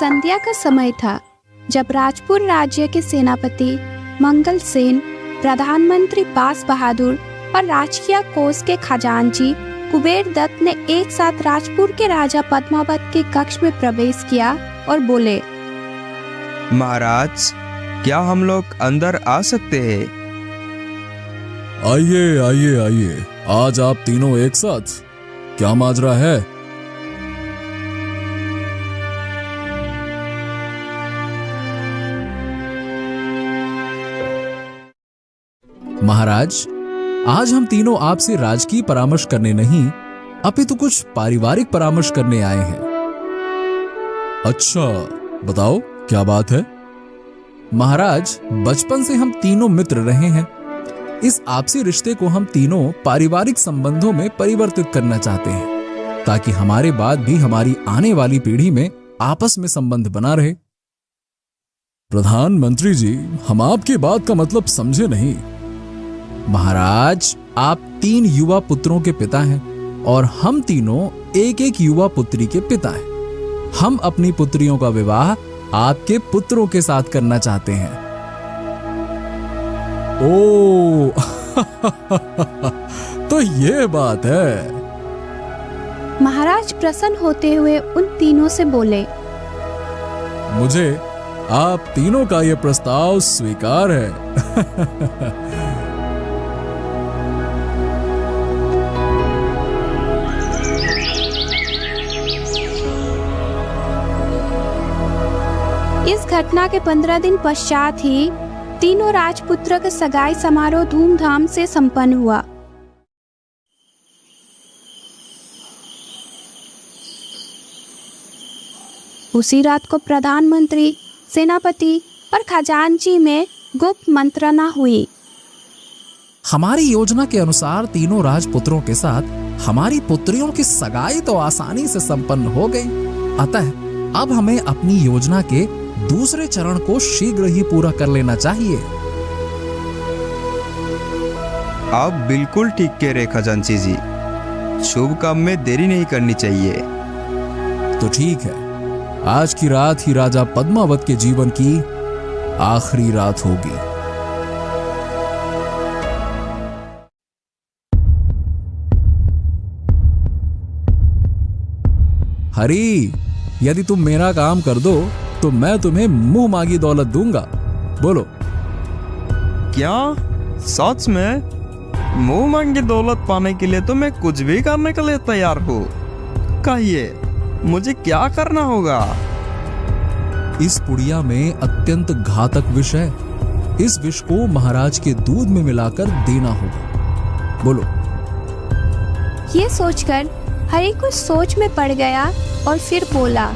संध्या का समय था जब राजपुर राज्य के सेनापति मंगल सेन, प्रधानमंत्री बास बहादुर और राजकीय कोष के खजांची कुबेर दत्त ने एक साथ राजपुर के राजा पद्मावत के कक्ष में प्रवेश किया और बोले, महाराज, क्या हम लोग अंदर आ सकते हैं? आइए आइए आइए, आज आप तीनों एक साथ, क्या माजरा है? महाराज, आज हम तीनों आपसे राजकीय परामर्श करने नहीं, अपितु कुछ पारिवारिक परामर्श करने आए हैं। अच्छा, बताओ क्या बात है? महाराज, बचपन से हम तीनों मित्र रहे हैं। इस आपसी रिश्ते को हम तीनों पारिवारिक संबंधों में परिवर्तित करना चाहते हैं, ताकि हमारे बाद भी हमारी आने वाली पीढ़ी में आपस में संबंध बना रहे। प्रधानमंत्री जी, हम आपकी बात का मतलब समझे नहीं। महाराज, आप 3 युवा पुत्रों के पिता हैं और हम तीनों एक एक युवा पुत्री के पिता हैं। हम अपनी पुत्रियों का विवाह आपके पुत्रों के साथ करना चाहते हैं। ओह, तो ये बात है। महाराज प्रसन्न होते हुए उन तीनों से बोले, मुझे आप तीनों का यह प्रस्ताव स्वीकार है। इस घटना के 15 दिन पश्चात ही तीनों राजपुत्र का सगाई समारोह धूमधाम से संपन्न हुआ। उसी रात को प्रधानमंत्री, सेनापति और खजांची में गुप्त मंत्रणा हुई। हमारी योजना के अनुसार तीनों राजपुत्रों के साथ हमारी पुत्रियों की सगाई तो आसानी से संपन्न हो गई। अतः अब हमें अपनी योजना के दूसरे चरण को शीघ्र ही पूरा कर लेना चाहिए। आप बिल्कुल ठीक कह रहे खजांची जी, शुभ काम में देरी नहीं करनी चाहिए। तो ठीक है, आज की रात ही राजा पद्मावत के जीवन की आखिरी रात होगी। हरी, यदि तुम मेरा काम कर दो तो मैं तुम्हें मुंह मांगी दौलत दूंगा। बोलो। क्या सच में? मुंह मांगी दौलत पाने के लिए तो मैं कुछ भी करने के लिए तैयार हूँ। कहिए, मुझे क्या करना होगा? इस पुड़िया में अत्यंत घातक विष है। इस विष को महाराज के दूध में मिलाकर देना होगा। बोलो। ये सोचकर हरि कुछ सोच में पड़ गया और फिर बोला,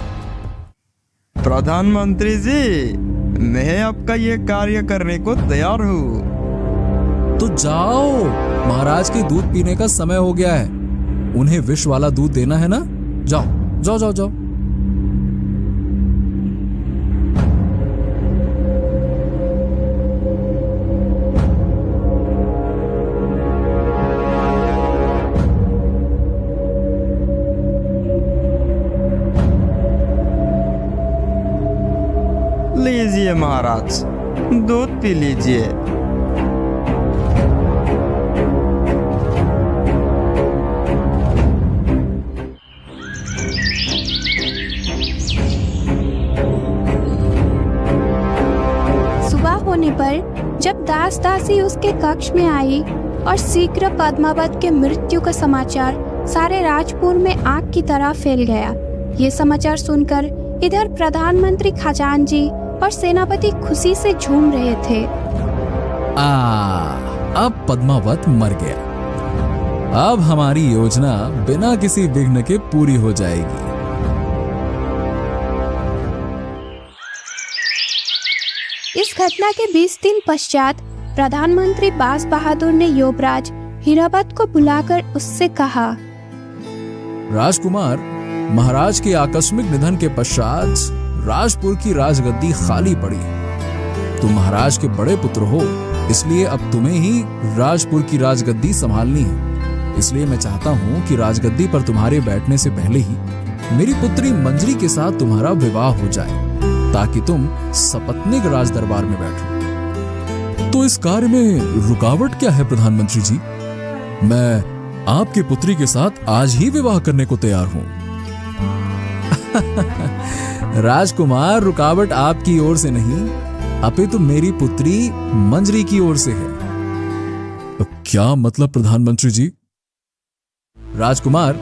प्रधानमंत्री जी, मैं आपका ये कार्य करने को तैयार हूँ। तो जाओ, महाराज के दूध पीने का समय हो गया है। उन्हें विष वाला दूध देना है ना? जाओ जाओ जाओ जाओ। लीजिए महाराज, दूध पी लीजिए। सुबह होने पर जब दास दासी उसके कक्ष में आई और शीघ्र पद्मावत के मृत्यु का समाचार सारे राजपुर में आग की तरह फैल गया। ये समाचार सुनकर इधर प्रधानमंत्री खजांची और सेनापति खुशी से झूम रहे थे। अब पद्मावत मर गया। अब हमारी योजना बिना किसी विघ्न के पूरी हो जाएगी। इस घटना के 20 दिन पश्चात प्रधानमंत्री बास बहादुर ने युवराज हीरावत को बुलाकर उससे कहा, राजकुमार, महाराज के आकस्मिक निधन के पश्चात राजपुर की राजगद्दी खाली पड़ी। तुम महाराज के बड़े पुत्र हो, इसलिए अब तुम्हें ही राजपुर की राजगद्दी संभालनी है। इसलिए मैं चाहता हूं कि राजगद्दी पर तुम्हारे बैठने से पहले ही मेरी पुत्री मंजरी के साथ तुम्हारा विवाह हो जाए ताकि तुम सपत्नीक राज दरबार में बैठो। तो इस कार्य में रुकावट क्या है प्रधानमंत्री जी? मैं आपकी पुत्री के साथ आज ही विवाह करने को तैयार हूं। राजकुमार, रुकावट आपकी ओर से नहीं अपितु मेरी पुत्री मंजरी की ओर से है। क्या मतलब प्रधानमंत्री जी? राजकुमार,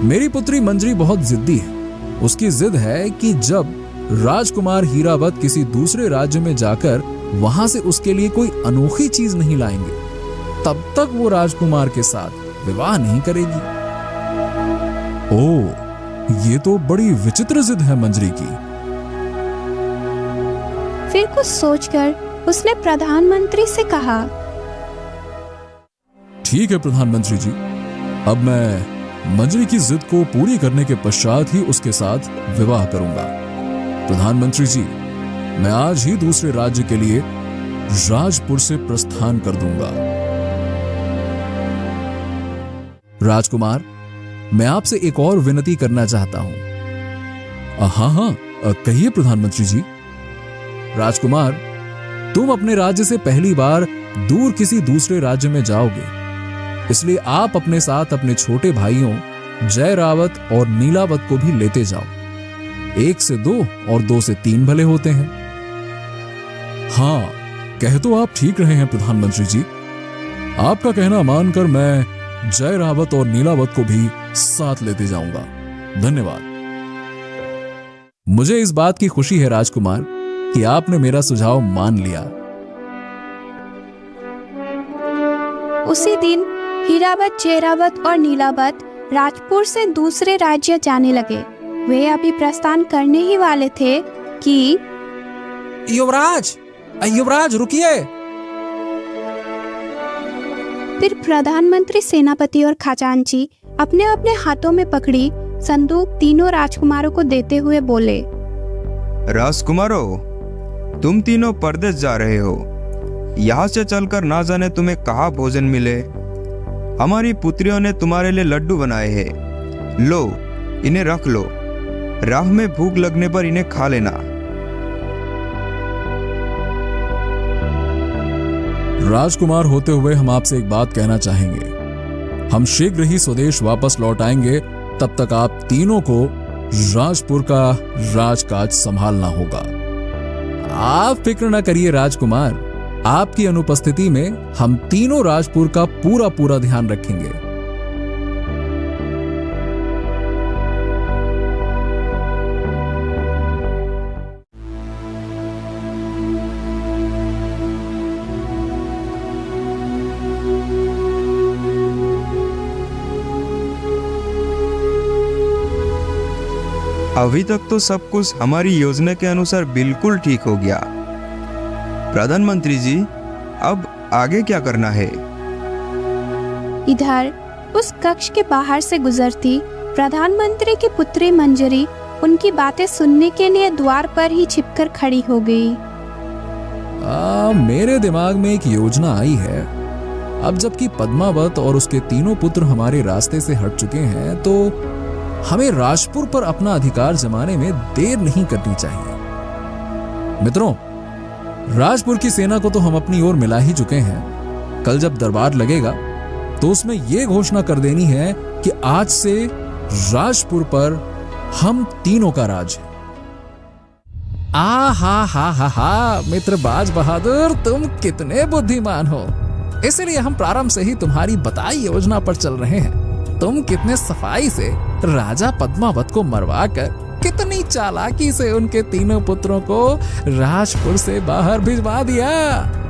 मेरी पुत्री मंजरी बहुत जिद्दी है। उसकी जिद है कि जब राजकुमार हीरावत किसी दूसरे राज्य में जाकर वहां से उसके लिए कोई अनोखी चीज नहीं लाएंगे, तब तक वो राजकुमार के साथ विवाह नहीं करेगी। ओह, ये तो बड़ी विचित्र जिद है मंजरी की। फिर कुछ सोचकर उसने प्रधानमंत्री से कहा, ठीक है प्रधानमंत्री जी, अब मैं मंजरी की जिद को पूरी करने के पश्चात ही उसके साथ विवाह करूंगा। प्रधानमंत्री जी, मैं आज ही दूसरे राज्य के लिए राजपुर से प्रस्थान कर दूंगा। राजकुमार, मैं आपसे एक और विनती करना चाहता हूं। हाँ, कहिए प्रधानमंत्री जी। राजकुमार, तुम अपने राज्य से पहली बार दूर किसी दूसरे राज्य में जाओगे, इसलिए आप अपने साथ अपने छोटे भाइयों जय रावत और नीलावत को भी लेते जाओ। 1 से 2 और 2 से 3 भले होते हैं। हाँ, कह तो आप ठीक रहे हैं प्रधानमंत्री जी। आपका कहना मानकर मैं जय रावत और नीलावत को भी साथ लेते जाऊंगा। धन्यवाद। मुझे इस बात की खुशी है राजकुमार कि आपने मेरा सुझाव मान लिया। उसी दिन हीरावत, जयरावत और नीलावत राजपुर से दूसरे राज्य जाने लगे। वे अभी प्रस्थान करने ही वाले थे कि युवराज रुकिए। फिर प्रधानमंत्री, सेनापति और खजांची अपने अपने हाथों में पकड़ी संदूक तीनों राजकुमारों को देते हुए बोले, राजकुमारों, तुम तीनों परदेश जा रहे हो। यहाँ से चलकर ना जाने तुम्हें कहाँ भोजन मिले। हमारी पुत्रियों ने तुम्हारे लिए लड्डू बनाए हैं, लो इन्हें रख लो। राह में भूख लगने पर इन्हें खा लेना। राजकुमार होते हुए हम आपसे एक बात कहना चाहेंगे। हम शीघ्र ही स्वदेश वापस लौट आएंगे। तब तक आप तीनों को राजपुर का राजकाज संभालना होगा। आप फिक्र न करिए राजकुमार, आपकी अनुपस्थिति में हम तीनों राजपुर का पूरा ध्यान रखेंगे। अभी तक तो सब कुछ हमारी योजना के अनुसार बिल्कुल ठीक हो गया। प्रधानमंत्री जी, अब आगे क्या करना है? इधर उस कक्ष के बाहर से गुजरती प्रधानमंत्री की पुत्री मंजरी उनकी बातें सुनने के लिए द्वार पर ही छिपकर खड़ी हो गई। मेरे दिमाग में एक योजना आई है। अब जबकि पद्मावत और उसके तीनों पुत्र हमारे रास्ते से हट चुके हैं, तो हमें राजपुर पर अपना अधिकार जमाने में देर नहीं करनी चाहिए। मित्रों, राजपुर की सेना को तो हम अपनी ओर मिला ही चुके हैं। कल जब दरबार लगेगा तो उसमें यह घोषणा कर देनी है कि आज से राजपुर पर हम तीनों का राज है। हा मित्र बाज बहादुर, तुम कितने बुद्धिमान हो। इसलिए हम प्रारंभ से ही तुम्हारी बताई योजना पर चल रहे हैं। तुम कितने सफाई से राजा पद्मावत को मरवाकर, कितनी चालाकी से उनके तीनों पुत्रों को राजपुर से बाहर भिजवा दिया।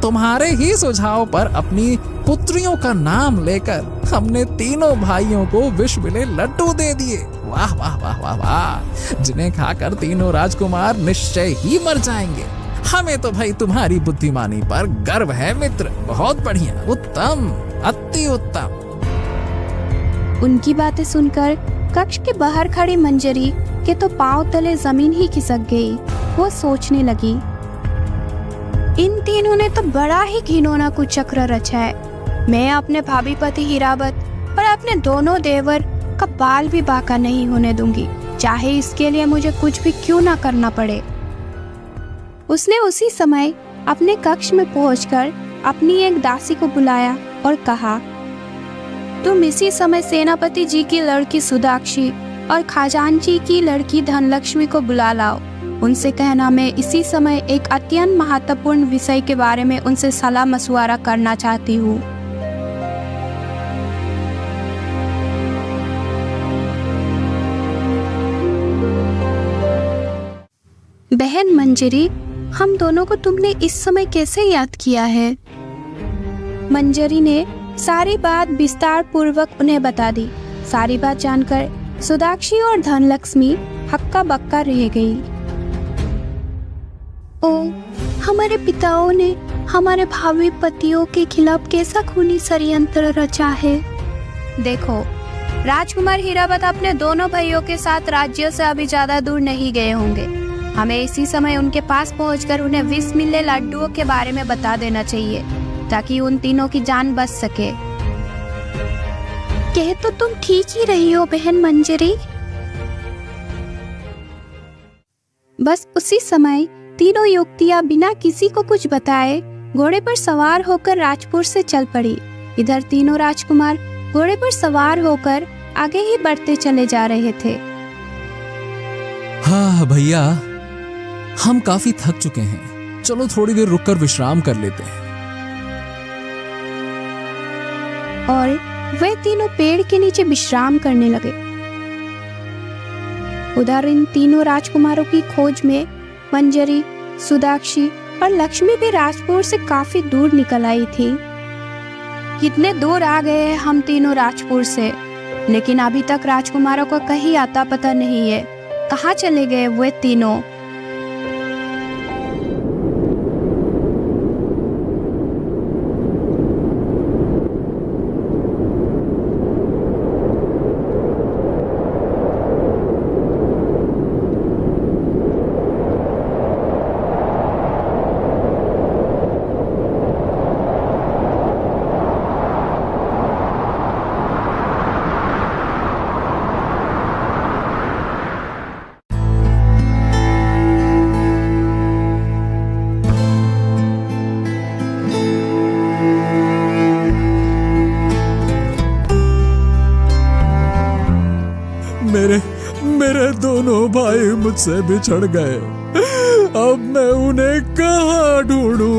तुम्हारे ही सुझाव पर अपनी पुत्रियों का नाम लेकर हमने तीनों भाइयों को विष मिले लड्डू दे दिए। वाह वाह वाह वाह वाह, जिन्हें खाकर तीनों राजकुमार निश्चय ही मर जाएंगे। हमें तो भाई तुम्हारी बुद्धिमानी पर गर्व है मित्र। बहुत बढ़िया, उत्तम, अति उत्तम। उनकी बातें सुनकर कक्ष के बाहर खड़ी मंजरी के तो पांव तले जमीन ही खिसक गई। वो सोचने लगी, इन तीनों ने तो बड़ा ही घिनौना कुचक्र रचा है। मैं अपने भाभी पति हीरावत और अपने दोनों देवर का बाल भी बांका नहीं होने दूंगी, चाहे इसके लिए मुझे कुछ भी क्यों ना करना पड़े। उसने उसी समय अपने कक्ष में पहुंचकर अपनी एक दासी को बुलाया और कहा, तुम इसी समय सेनापति जी की लड़की सुदाक्षी और खजांची की लड़की धनलक्ष्मी को बुला लाओ। उनसे कहना मैं इसी समय एक अत्यंत महत्वपूर्ण विषय के बारे में उनसे सलाह मशवरा करना चाहती हूँ। बहन मंजरी, हम दोनों को तुमने इस समय कैसे याद किया है? मंजरी ने सारी बात विस्तार पूर्वक उन्हें बता दी। सारी बात जानकर सुदाक्षी और धनलक्ष्मी हक्का बक्का रह गई। ओ, हमारे पिताओं ने हमारे भावी पतियों के खिलाफ कैसा खूनी षड्यंत्र रचा है। देखो, राजकुमार हीरावत अपने दोनों भाइयों के साथ राज्यों से अभी ज्यादा दूर नहीं गए होंगे। हमें इसी समय उनके पास पहुंचकर उन्हें विष मिले लड्डुओं के बारे में बता देना चाहिए, ताकि उन तीनों की जान बच सके। कह तो तुम ठीक ही रही हो बहन मंजरी। बस उसी समय तीनों युवतियां बिना किसी को कुछ बताए घोड़े पर सवार होकर राजपुर से चल पड़ी। इधर तीनों राजकुमार घोड़े पर सवार होकर आगे ही बढ़ते चले जा रहे थे। हाँ भैया, हम काफी थक चुके हैं, चलो थोड़ी देर रुककर विश्राम कर लेते हैं। और वे तीनों पेड़ के नीचे विश्राम करने लगे। उधर इन तीनों राजकुमारों की खोज में मंजरी, सुदाक्षी और लक्ष्मी भी राजपुर से काफी दूर निकल आई थी। कितने दूर आ गए हैं हम तीनों राजपुर से, लेकिन अभी तक राजकुमारों का कहीं आता पता नहीं है। कहाँ चले गए वे तीनों? मेरे दोनों भाई मुझसे बिछड़ गए। अब मैं उन्हें कहाँ ढूंढूं?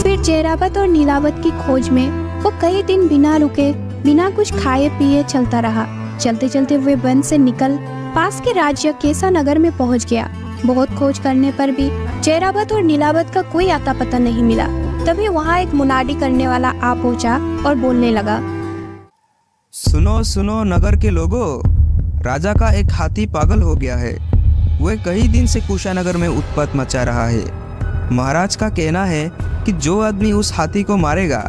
फिर जयरावत और नीलावत की खोज में वो कई दिन बिना रुके, बिना कुछ खाए पिए चलता रहा। चलते चलते वे वन से निकल पास के राज्य केसा नगर में पहुंच गया। बहुत खोज करने पर भी जयरावत और नीलावत का कोई आता पता नहीं मिला। तभी वहाँ एक मुनादी करने वाला आ पहुंचा और बोलने लगा, सुनो सुनो नगर के लोगों, राजा का एक हाथी पागल हो गया है। वह कई दिन से कुशानगर में उत्पात मचा रहा है। महाराज का कहना है कि जो आदमी उस हाथी को मारेगा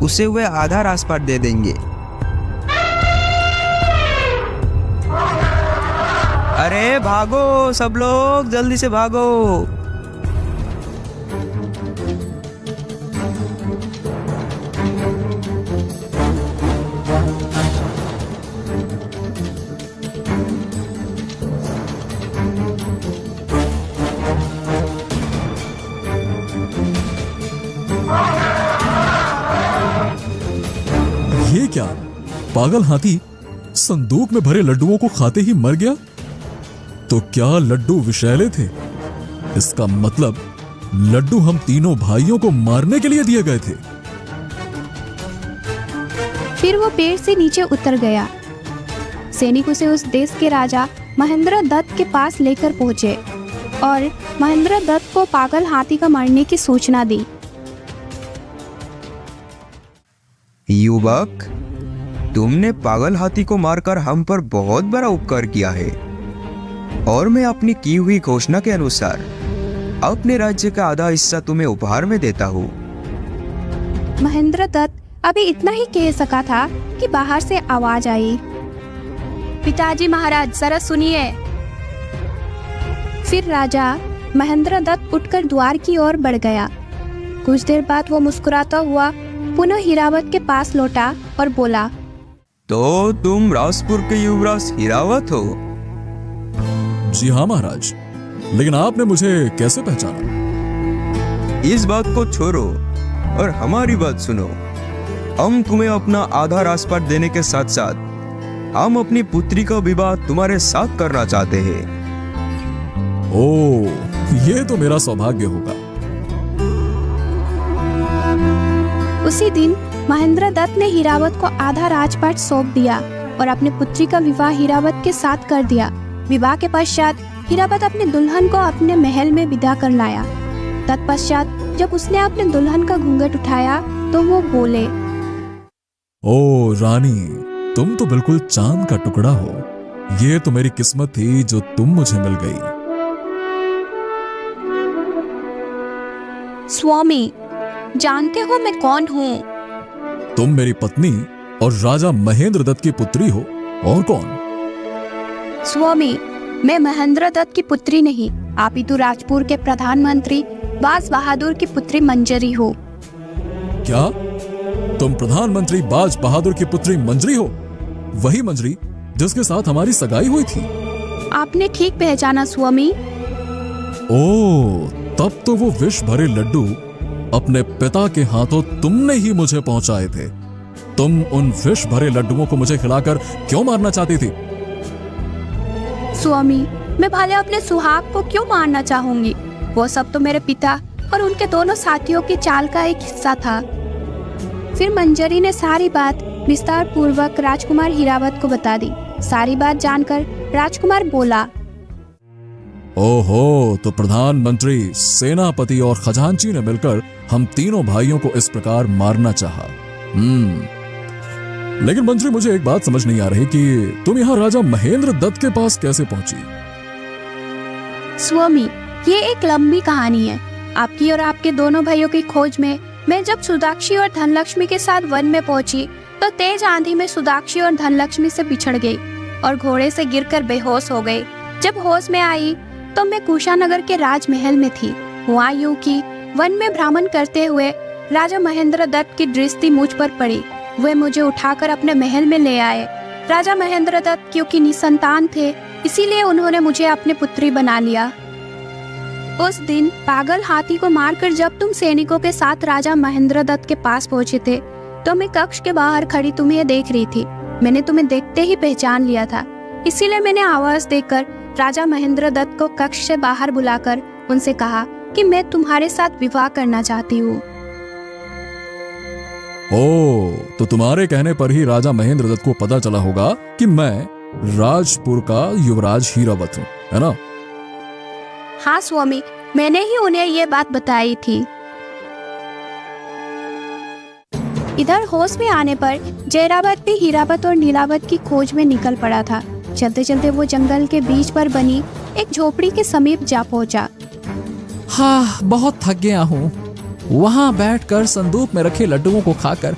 उसे वह आधा राजपाट दे देंगे। अरे भागो सब लोग, जल्दी से भागो। ये क्या? पागल हाथी संदूक में भरे लड्डुओं को खाते ही मर गया? तो क्या लड्डू विषैले थे? इसका मतलब लड्डू हम तीनों भाइयों को मारने के लिए दिए गए थे। फिर वो पेड़ से नीचे उतर गया। सैनिक उसे उस देश के राजा महेंद्र दत्त के पास लेकर पहुंचे और महेंद्र दत्त को पागल हाथी का मारने की सूचना दी। युवक, तुमने पागल हाथी को मारकर हम पर बहुत बड़ा उपकार किया है और मैं अपनी की हुई घोषणा के अनुसार अपने राज्य का आधा हिस्सा तुम्हें उपहार में देता हूँ। महेंद्र दत्त अभी इतना ही कह सका था कि बाहर से आवाज आई, पिताजी महाराज जरा सुनिए। फिर राजा महेंद्र दत्त उठकर द्वार की ओर बढ़ गया। कुछ देर बाद वो मुस्कुराता हुआ पुनः हीरावत के पास लौटा और बोला, तो तुम राजपुर के युवराज हीरावत हो? जी हाँ महाराज, लेकिन आपने मुझे कैसे पहचाना? इस बात को छोड़ो और हमारी बात सुनो। हम तुम्हें अपना आधा राजपाट देने के साथ साथ हम अपनी पुत्री का विवाह तुम्हारे साथ करना चाहते हैं। ओह, ये तो मेरा सौभाग्य होगा। उसी दिन महेंद्र दत्त ने हीरावत को आधा राजपाट सौंप दिया और अपनी पुत्री का विवाह हीरावत के साथ कर दिया। विवाह के पश्चात हीरावत अपने दुल्हन को अपने महल में विदा कर लाया। तत्पश्चात जब उसने अपने दुल्हन का घूंघट उठाया तो वो बोले, ओ रानी, तुम तो बिल्कुल चांद का टुकड़ा हो। ये तो मेरी किस्मत थी जो तुम मुझे मिल गई। स्वामी, जानते हो मैं कौन हूँ? तुम मेरी पत्नी और राजा महेंद्र दत्त की पुत्री हो। और कौन? स्वामी, मैं महेंद्र दत्त की पुत्री नहीं, आप ही तो राजपुर के प्रधानमंत्री बाज बहादुर की पुत्री मंजरी हो। क्या तुम प्रधानमंत्री बाज बहादुर की पुत्री मंजरी हो? वही मंजरी जिसके साथ हमारी सगाई हुई थी? आपने ठीक पहचाना स्वामी। ओह, तब तो वो विष भरे लड्डू अपने पिता के हाथों तुमने ही मुझे पहुंचाए थे। तुम उन विष भरे लड्डुओं को मुझे खिलाकर क्यों मारना चाहती थी? स्वामी, मैं भले अपने सुहाग को क्यों मारना चाहूंगी? वो सब तो मेरे पिता और उनके दोनों साथियों की चाल का एक हिस्सा था। फिर मंजरी ने सारी बात विस्तार पूर्वक राजकुमार हीरावत को बता दी। सारी बात जानकर राजकुमार बोला, ओहो, तो प्रधानमंत्री, सेनापति और खजांची ने मिलकर हम तीनों भाइयों को इस प्रकार मारना चाहा। लेकिन मंत्री, मुझे एक बात समझ नहीं आ रही कि तुम यहाँ राजा महेंद्र दत्त के पास कैसे पहुंची? स्वामी, ये एक लंबी कहानी है। आपकी और आपके दोनों भाइयों की खोज में मैं जब सुदाक्षी और धनलक्ष्मी के साथ वन में पहुंची तो तेज आंधी में सुदाक्षी और धनलक्ष्मी से बिछड़ गई और घोड़े से गिरकर बेहोश हो गई। जब होश में आई तो मैं कुशानगर के राजमहल में थी। हुआ यूं कि वन में भ्रमण करते हुए राजा महेंद्र दत्त की दृष्टि मुझ पर पड़ी। वे मुझे उठाकर अपने महल में ले आए। राजा महेंद्र दत्त क्योंकि निसंतान थे, इसीलिए उन्होंने मुझे अपनी पुत्री बना लिया। उस दिन पागल हाथी को मारकर जब तुम सैनिकों के साथ राजा महेंद्र दत्त के पास पहुंचे थे तो मैं कक्ष के बाहर खड़ी तुम्हें देख रही थी। मैंने तुम्हें देखते ही पहचान लिया था, इसीलिए मैंने आवाज देकर राजा महेंद्र दत्त को कक्ष से बाहर बुलाकर उनसे कहा कि मैं तुम्हारे साथ विवाह करना चाहती हूँ। ओह, तो तुम्हारे कहने पर ही राजा महेंद्र दत्त को पता चला होगा कि मैं राजपुर का युवराज हीरावत हूँ, है ना? हाँ स्वामी, मैंने ही उन्हें ये बात बताई थी। इधर होश में आने पर जयरावत भी हीरावत और नीलावत की खोज में निकल पड़ा था। चलते चलते वो जंगल के बीच पर बनी एक झोपड़ी के समीप जा पहुंचा। हाँ, बहुत थक गया हूँ। वहां बैठकर संदूक में रखे लड्डुओं को खाकर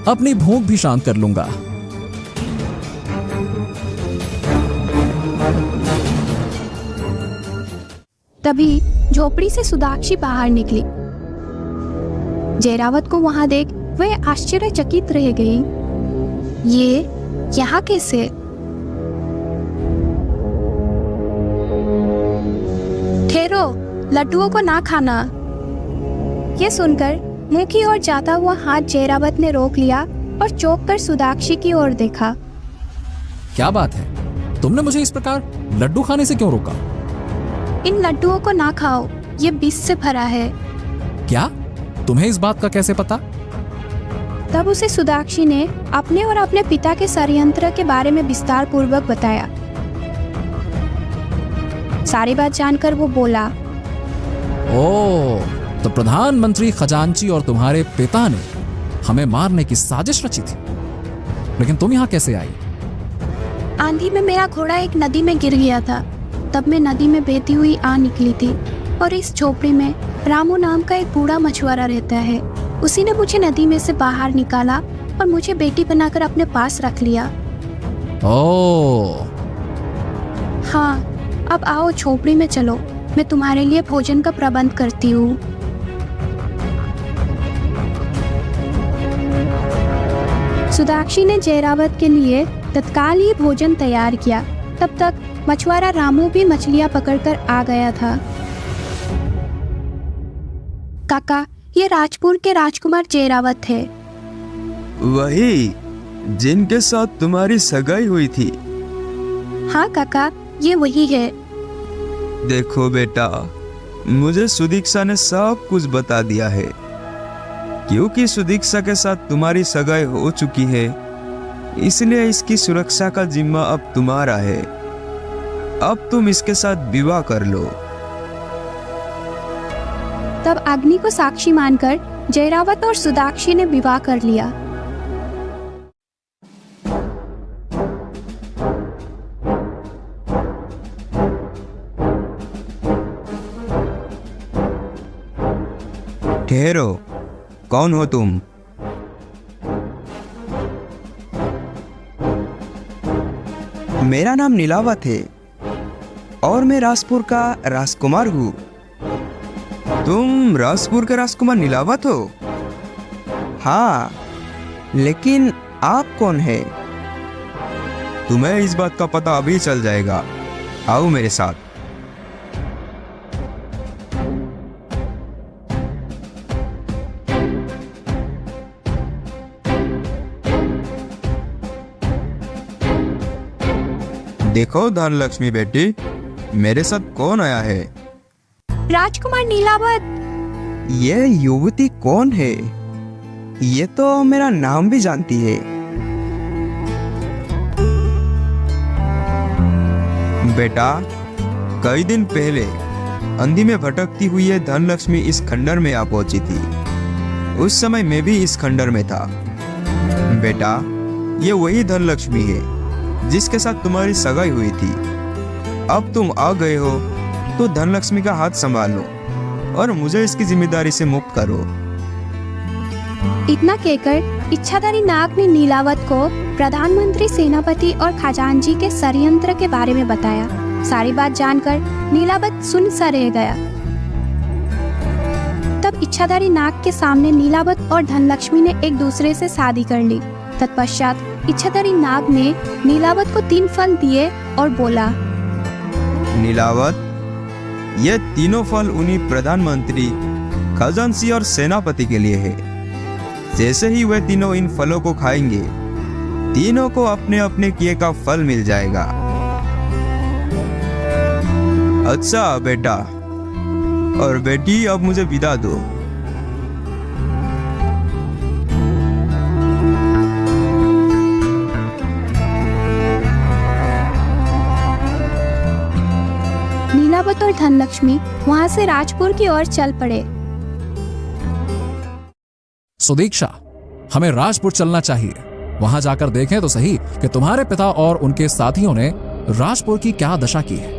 अपनी भूख भी शांत कर लूंगा। तभी झोपड़ी से सुदाक्षी बाहर निकली। जयरावत को वहां देख वह आश्चर्यचकित रह गई। ये यहाँ कैसे? ठहरो, लड्डुओं को ना खाना। ये सुनकर मुंह की ओर जाता हुआ हाथ जयरावत ने रोक लिया और चौंक कर सुदाक्षी की ओर देखा। क्या बात है, तुमने मुझे इस प्रकार लड्डू खाने से क्यों रोका? इन लड्डुओं को ना खाओ, ये विष से भरा है। क्या? तुम्हें इस बात का कैसे पता? तब उसे सुदाक्षी ने अपने और अपने पिता के षड्यंत्र के बारे में विस्तार पूर्वक बताया। सारी बात जानकर वो बोला, ओह, तो प्रधानमंत्री खजांची और तुम्हारे पिता ने हमें मारने की साजिश रची थी। लेकिन तुम यहाँ कैसे आई? आंधी में मेरा घोड़ा एक नदी में गिर गया था। तब मैं नदी में बहती हुई आ निकली थी और इस झोपड़ी में रामू नाम का एक बूढ़ा मछुआरा रहता है। उसी ने मुझे नदी में से बाहर निकाला और मुझे बेटी बनाकर अपने पास रख लिया। ओह, हाँ, अब आओ झोपड़ी में चलो, मैं तुम्हारे लिए भोजन का प्रबंध करती हूँ। सुदाक्षी ने जयरावत के लिए तत्काल ही भोजन तैयार किया। तब तक मछुआरा रामू भी मछलियां पकड़कर आ गया था। काका, ये राजपुर के राजकुमार जयरावत थे। वही जिनके साथ तुम्हारी सगाई हुई थी? हाँ काका, ये वही है। देखो बेटा, मुझे सुदीक्षा ने सब कुछ बता दिया है। क्योंकि सुदीक्षा के साथ तुम्हारी सगाई हो चुकी है, इसलिए इसकी सुरक्षा का जिम्मा अब तुम्हारा है। अब तुम इसके साथ विवाह कर लो। तब अग्नि को साक्षी मानकर जयरावत और सुदाक्षी ने विवाह कर लिया। ठहरो, कौन हो तुम? मेरा नाम नीलावत है और मैं राजपुर का राजकुमार हूँ। तुम राजपुर के राजकुमार नीलावत हो? हाँ, लेकिन आप कौन है? तुम्हें इस बात का पता अभी चल जाएगा। आओ मेरे साथ। देखो धनलक्ष्मी बेटी, मेरे साथ कौन आया है? राजकुमार नीलावत। ये युवती कौन है? ये तो मेरा नाम भी जानती है। बेटा, कई दिन पहले अंधी में भटकती हुई ये धनलक्ष्मी इस खंडर में आ पहुंची थी। उस समय मैं भी इस खंडर में था। बेटा, ये वही धनलक्ष्मी है जिसके साथ तुम्हारी सगाई हुई थी। अब तुम आ गए हो तो धनलक्ष्मी का हाथ संभालो और मुझे इसकी जिम्मेदारी से मुक्त करो। इतना कहकर इच्छाधारी नाग ने नीलावत को प्रधानमंत्री, सेनापति और खजांची के षड्यंत्र के बारे में बताया। सारी बात जानकर नीलावत सुन सा रह गया। तब इच्छाधारी नाग के सामने नीलावत और धनलक्ष्मी ने एक दूसरे से शादी कर ली। तत्पश्चात इच्छाधारी नाग ने नीलावत को 3 फल दिए और बोला, नीलावत, ये तीनों फल उन्हीं प्रधानमंत्री, खजांची और सेनापति के लिए है। जैसे ही वे तीनों इन फलों को खाएंगे, तीनों को अपने अपने किए का फल मिल जाएगा। अच्छा बेटा और बेटी, अब मुझे विदा दो। नीलावत और धनलक्ष्मी वहां से राजपुर की ओर चल पड़े। सुदीक्षा, हमें राजपुर चलना चाहिए। वहां जाकर देखें तो सही कि तुम्हारे पिता और उनके साथियों ने राजपुर की क्या दशा की है।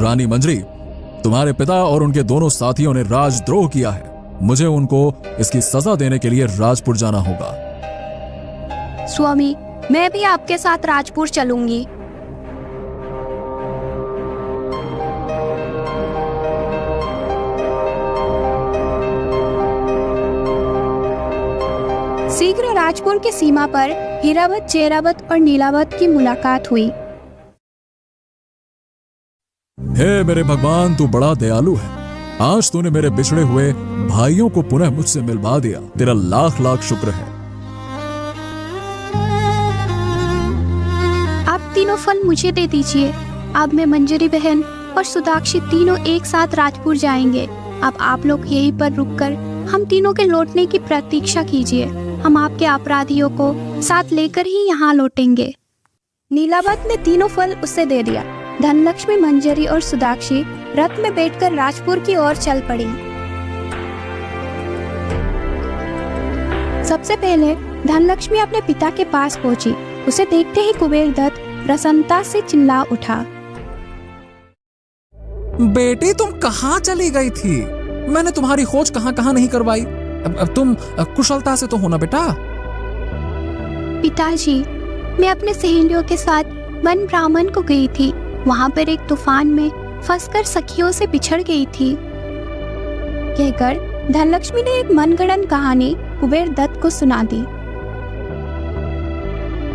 रानी मंजरी, तुम्हारे पिता और उनके दोनों साथियों ने राजद्रोह किया है। मुझे उनको इसकी सजा देने के लिए राजपुर जाना होगा। स्वामी, मैं भी आपके साथ राजपुर चलूंगी। शीघ्र राजपुर की सीमा पर हीरावत, जयरावत और नीलावत की मुलाकात हुई। हे मेरे भगवान, तू बड़ा दयालु है। आज तूने मेरे बिछड़े हुए भाइयों को पुनः मुझसे मिलवा दिया। तेरा लाख लाख शुक्र है। आप तीनों फल मुझे दे दीजिए। अब मैं, मंजरी बहन और सुदाक्षी तीनों एक साथ राजपुर जाएंगे। अब आप लोग यहीं पर रुककर हम तीनों के लौटने की प्रतीक्षा कीजिए। हम आपके अपराधियों को साथ लेकर ही यहाँ लौटेंगे। नीलावत ने तीनों फल उसे दे दिया। धनलक्ष्मी, मंजरी और सुदाक्षी रथ में बैठकर राजपुर की ओर चल पड़ी। सबसे पहले धनलक्ष्मी अपने पिता के पास पहुंची। उसे देखते ही कुबेर दत्त प्रसन्नता से चिल्ला उठा, बेटी, तुम कहाँ चली गई थी? मैंने तुम्हारी खोज कहाँ कहाँ नहीं करवाई। अब तुम कुशलता से तो हो ना बेटा? पिताजी, मैं अपने सहेलियों के साथ वन ब्राह्मण को गई थी। वहां पर एक तूफान में फंसकर सखियों से बिछड़ गई थी। कहकर धनलक्ष्मी ने एक मनगढ़ंत कहानी कुबेर दत्त को सुना दी।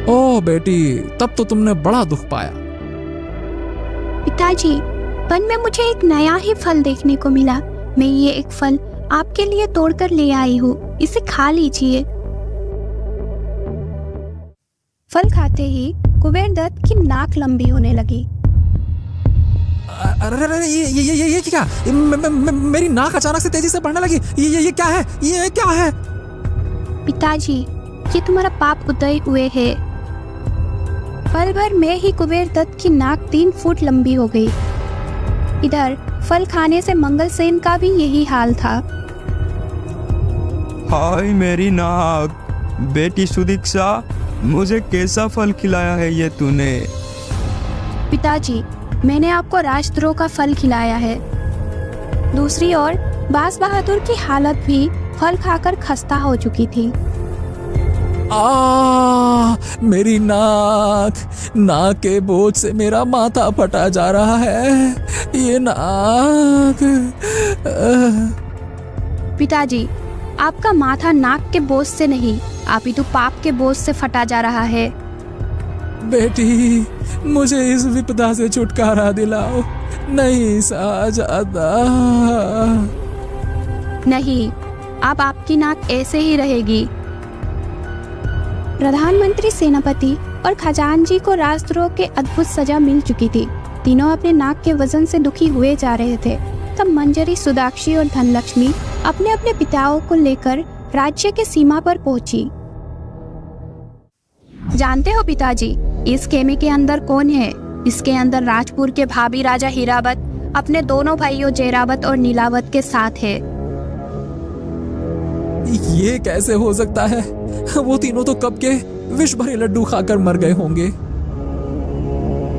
ओह बेटी, तब तो तुमने बड़ा दुख पाया। पिताजी, वन में मुझे एक नया ही फल देखने को मिला। मैं ये एक फल आपके लिए तोड़कर ले आई हूँ, इसे खा लीजिए। फल खाते ही कुबेर दत्त की नाक लंबी होने लगी। अरे ये क्या? मेरी नाक अचानक से तेजी से बढ़ने लगी। ये क्या है? ये क्या है? पिताजी, ये तुम्हारा पाप उदय हुए है। पल भर में ही कुबेर दत्त की नाक 3 फुट लंबी हो गई। इधर फल खाने से मंगलसेन का भी यही हाल था। हाय मेरी नाक। बेटी सुदीक्षा, मुझे कैसा फल खिलाया है ये तूने? पिताजी, मैंने आपको राजद्रोह का फल खिलाया है। दूसरी ओर बास बहादुर की हालत भी फल खाकर खस्ता हो चुकी थी। मेरी नाक के बोझ से मेरा माथा फटा जा रहा है। ये नाक। पिताजी, आपका माथा नाक के बोझ से नहीं, आप ही तो पाप के बोझ से फटा जा रहा है। बेटी, मुझे इस विपदा से छुटकारा दिलाओ, नहीं सहा जाता। नहीं, अब आपकी नाक ऐसे ही रहेगी। प्रधानमंत्री, सेनापति और खजांची को राजद्रोह के अद्भुत सजा मिल चुकी थी। तीनों अपने नाक के वजन से दुखी हुए जा रहे थे। तब मंजरी, सुदाक्षी और धनलक्ष्मी अपने अपने पिताओं को लेकर राज्य के सीमा पर पहुंची। जानते हो पिताजी, इस खेमे के अंदर कौन है? इसके अंदर राजपुर के भाभी राजा हीरावत अपने दोनों भाइयों जयरावत और नीलावत के साथ है। ये कैसे हो सकता है? वो तीनों तो कब के विष भरे लड्डू खाकर मर गए होंगे।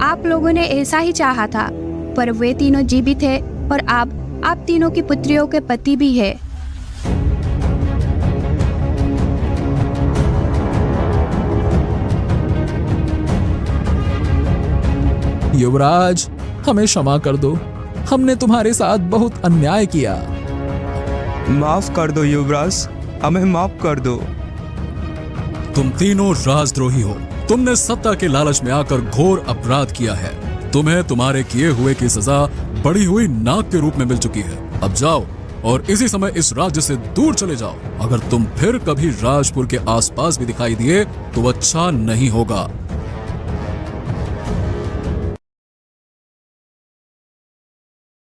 आप लोगों ने ऐसा ही चाहा था, पर वे तीनों जीवित है और आप तीनों की पुत्रियों के पति भी है। युवराज, हमें क्षमा कर दो, हमने तुम्हारे साथ बहुत अन्याय किया। माफ कर दो युवराज, हमें माफ कर दो। तुम तीनों राजद्रोही हो। तुमने सत्ता के लालच में आकर घोर अपराध किया है। तुम्हें तुम्हारे किए हुए की सजा बढ़ी हुई नाक के रूप में मिल चुकी है। अब जाओ और इसी समय इस राज्य से दूर चले जाओ। अगर तुम फिर कभी राजपुर के आसपास भी दिखाई दिए तो अच्छा नहीं होगा।